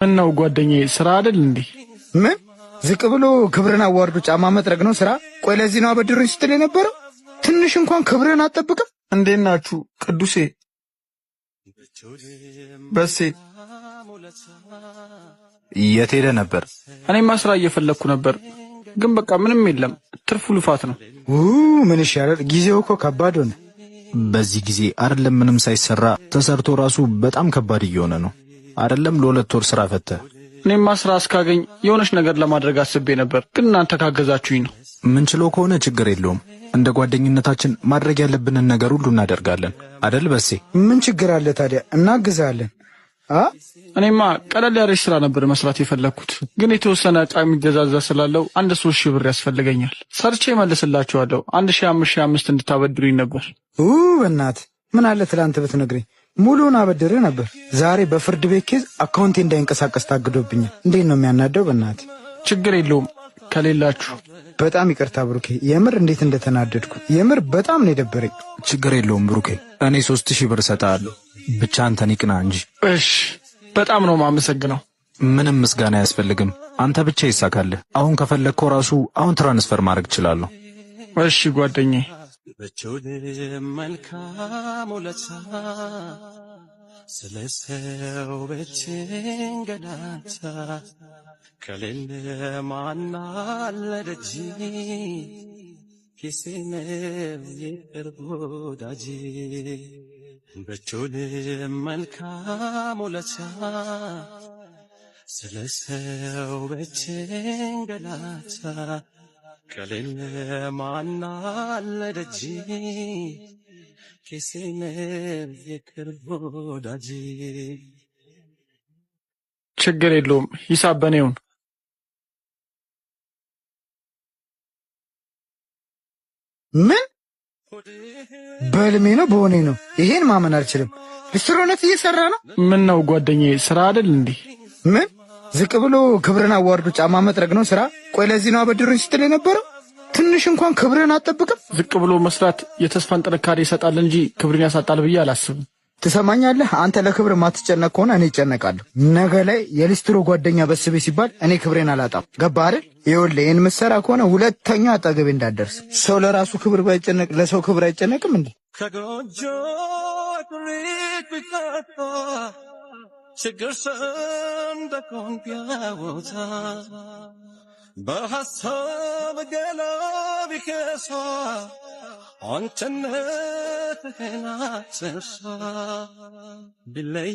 ምነው ጓደኛዬ ስራ አይደል እንዴ? ምን ዝቅ ብሎ ክብርን አዋርዶ ጫማ መጥረግ ነው ስራ? ቆይ ለዚህ ነው አበድሩኝ ስትል የነበረው? ትንሽ እንኳን ክብርን አትጠብቅም? እንዴት ናችሁ? ቅዱሴ በሴ የት ሄደ ነበር? እኔማ ስራ እየፈለኩ ነበር፣ ግን በቃ ምንም የለም። ትርፉ ልፋት ነው። ምን ይሻላል? ጊዜው እኮ ከባድ ሆነ። በዚህ ጊዜ አይደለም ምንም ሳይሰራ ተሰርቶ ራሱ በጣም ከባድ እየሆነ ነው። አይደለም ለሁለት ወር ስራ ፈተ። እኔማ ስራ እስካገኝ የሆነች ነገር ለማድረግ አስቤ ነበር፣ ግን እናንተ ካገዛችሁኝ ነው። ምን ችሎ ከሆነ ችግር የለውም። እንደ ጓደኝነታችን ማድረግ ያለብንን ነገር ሁሉ እናደርጋለን አይደል? በሴ ምን ችግር አለ ታዲያ? እናግዛለን። እኔማ ቀለል ያለች ስራ ነበር መስራት የፈለኩት፣ ግን የተወሰነ ዕቃ የሚገዛዛ ስላለው 3,000 ብር ያስፈልገኛል። ሰርቼ መልስላችኋለሁ። 1,500 እንድታበድሩኝ ነበር። በእናትህ ምን አለ ትላንት ብትነግረኝ ሙሉውን አበድርህ ነበር። ዛሬ በፍርድ ቤት ኬዝ አካውንቴ እንዳይንቀሳቀስ ታግዶብኛል። እንዴት ነው የሚያናደው? በእናትህ ችግር የለውም ከሌላችሁ። በጣም ይቅርታ ብሩኬ፣ የምር እንዴት እንደተናደድኩ የምር በጣም ነው የደበረኝ። ችግር የለውም ብሩኬ፣ እኔ 3,000 ብር እሰጥሃለሁ። ብቻ አንተን ይቅና እንጂ። እሺ፣ በጣም ነው የማመሰግነው። ምንም ምስጋና አያስፈልግም። አንተ ብቻ ይሳካልህ። አሁን ከፈለግከው ራሱ አሁን ትራንስፈር ማድረግ እችላለሁ። እሺ ጓደኛዬ። በቾል መልካም ውለታ ስለሰው በችንገዳታ ከሌለ ማናለ ደጅ ኪሴነ የቅርብ ወዳጅ በቾል መልካም ውለታ ስለሰው በችንገዳታ ከሌለ ማናለ ደጅ ኪሴነ የቅርብ ወዳጅ። ችግር የለውም ሂሳብ በኔ ይሁን። ምን በልሜ ነው በሆኔ ነው? ይሄን ማመን አልችልም። ልስሮነት እየሰራ ነው። ምን ነው ጓደኛዬ ስራ አይደል እንዴ? ምን ዝቅ ብሎ ክብርን አዋርዶ ጫማ መጥረግ ነው ስራ? ቆይ ለዚህ ነው አበድሩኝ ስትል የነበረው? ትንሽ እንኳን ክብርን አትጠብቅም? ዝቅ ብሎ መስራት የተስፋን ጥንካሬ ይሰጣል እንጂ ክብርን ያሳጣል ብዬ አላስብም። ትሰማኛለህ? አንተ ለክብር ማትጨነቅ ከሆነ እኔ እጨነቃለሁ። ነገ ላይ የሊስትሮ ጓደኛ በስቤ ሲባል እኔ ክብሬን አላጣም። ገባህ አይደል? ይኸውልህ ይህን ምሰራ ከሆነ ሁለተኛ አጠገቤ እንዳትደርስ። ሰው ለራሱ ክብር ባይጨነቅ ለሰው ክብር አይጨነቅም እንዴ? ከጎጆ ቅሪት ቢጠፋ ችግር ሰንደቆን ቢያወጣ በሐሳብ ገላ ቢከሳ አንተነትህን አትርሳ። ቢለይ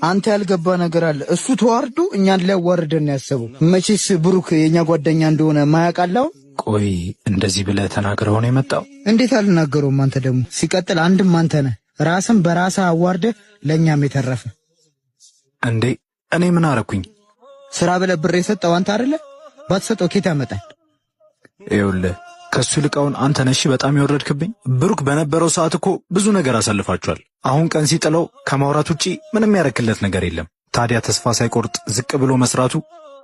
አንተ ያልገባ ነገር አለ። እሱ ተዋርዶ እኛን ሊያዋርደን ያሰበው መቼስ ብሩክ የኛ ጓደኛ እንደሆነ ማያውቃለው። ቆይ እንደዚህ ብለህ ተናግረው ነው የመጣው? እንዴት አልናገረውም? አንተ ደግሞ ሲቀጥል አንድም አንተ ነህ ራስን በራስህ አዋርደህ ለእኛም የተረፈ። እንዴ እኔ ምን አረኩኝ? ስራ ብለህ ብር የሰጠው አንተ አይደለ? ባትሰጠው ኬት ያመጣል? ይኸውልህ ከሱ ልቃውን አንተ ነሽ በጣም ያወረድክብኝ። ብሩክ በነበረው ሰዓት እኮ ብዙ ነገር አሳልፋችኋል። አሁን ቀን ሲጥለው ከማውራት ውጪ ምንም ያረክለት ነገር የለም። ታዲያ ተስፋ ሳይቆርጥ ዝቅ ብሎ መስራቱ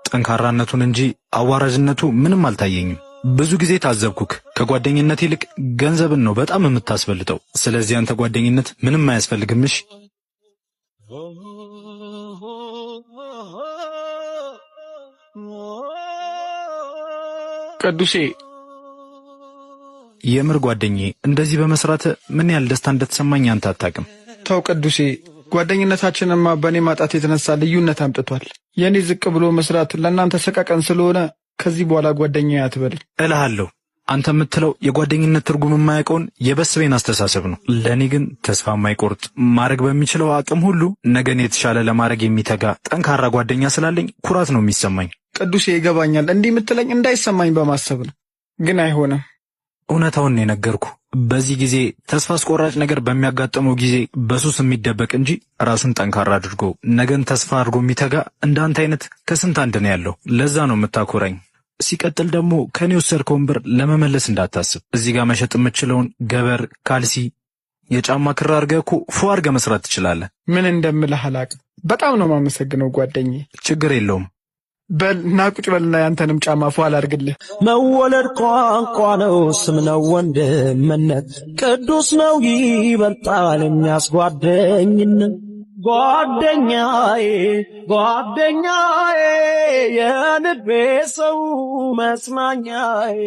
ጠንካራነቱን እንጂ አዋራጅነቱ ምንም አልታየኝም። ብዙ ጊዜ ታዘብኩክ። ከጓደኝነት ይልቅ ገንዘብን ነው በጣም የምታስበልጠው። ስለዚህ አንተ ጓደኝነት ምንም አያስፈልግምሽ። ቅዱሴ የምር ጓደኛዬ እንደዚህ በመስራት ምን ያህል ደስታ እንደተሰማኝ አንተ አታውቅም። ተው ቅዱሴ፣ ጓደኝነታችንማ በእኔ ማጣት የተነሳ ልዩነት አምጥቷል። የኔ ዝቅ ብሎ መስራት ለእናንተ ሰቀቀን ስለሆነ ከዚህ በኋላ ጓደኛዬ አትበልኝ እልሃለሁ። አንተ የምትለው የጓደኝነት ትርጉም የማያውቀውን የበስቤን አስተሳሰብ ነው። ለእኔ ግን ተስፋ የማይቆርጥ ማድረግ በሚችለው አቅም ሁሉ ነገን የተሻለ ለማድረግ የሚተጋ ጠንካራ ጓደኛ ስላለኝ ኩራት ነው የሚሰማኝ። ቅዱሴ ይገባኛል፣ እንዲህ የምትለኝ እንዳይሰማኝ በማሰብ ነው፣ ግን አይሆንም። እውነታውን ነው የነገርኩ። በዚህ ጊዜ ተስፋ አስቆራጭ ነገር በሚያጋጥመው ጊዜ በሱስ የሚደበቅ እንጂ ራሱን ጠንካራ አድርጎ ነገን ተስፋ አድርጎ የሚተጋ እንዳንተ አይነት ከስንት አንድ ነው ያለው። ለዛ ነው የምታኮራኝ። ሲቀጥል ደግሞ ከኔ ወሰድከውን ብር ለመመለስ እንዳታስብ። እዚህ ጋር መሸጥ የምችለውን ገበር፣ ካልሲ፣ የጫማ ክር አድርገህ እኮ ፎ አድርገህ መስራት ትችላለህ። ምን እንደምልህ አላውቅም። በጣም ነው የማመሰግነው ጓደኛዬ። ችግር የለውም። በል ና ቁጭ በልና ያንተንም ጫማ ፏ አላርግልህ። መወለድ ቋንቋ ነው፣ ስም ነው ወንድምነት፣ ቅዱስ ነው ይበልጣል የሚያስጓደኝነት። ጓደኛዬ ጓደኛዬ የልቤ ሰው መጽናኛዬ